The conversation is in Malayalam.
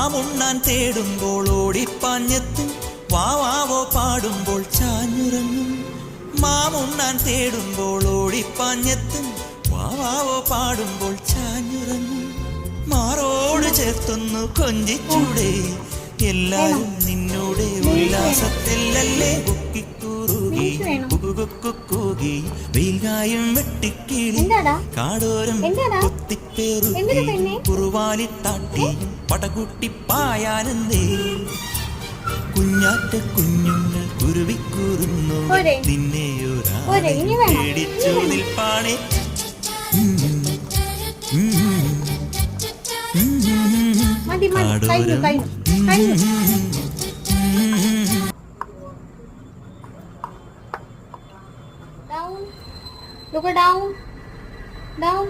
മാമുണ്ണാൻ തേടുമ്പോൾ ഓടിപ്പാഞ്ഞെത്തും, വാവാവോ പാടുമ്പോൾ ചാഞ്ഞുറങ്ങും. മാമുണ്ണാൻ തേടുമ്പോൾ ഓടിപ്പാഞ്ഞെത്തും, വാവാവോ പാടുമ്പോൾ ചാഞ്ഞുറങ്ങും. മാറോട് ചേർത്തൊന്നു കൊഞ്ചിച്ചൂടെ, എല്ലാരും നിന്നോടെ ഉല്ലാസത്തിലല്ലേ. കുക്കിക്കൂറുകി കുകുകുക്കുകൂകി വെയിൽകായും വെട്ടിക്കിളി, കാടോരം കൊത്തിപ്പേറുകി കുറുവാലിത്താട്ടി പടകുട്ടിപ്പായാനന്ദേ. കുഞ്ഞാറ്റ കുഞ്ഞുങ്ങൾ കുരുവിക്കൂറുന്നു, നിന്നെയൊരാളെ പേടിച്ചു നിൽപ്പാണേ. Down. Look her down. Down.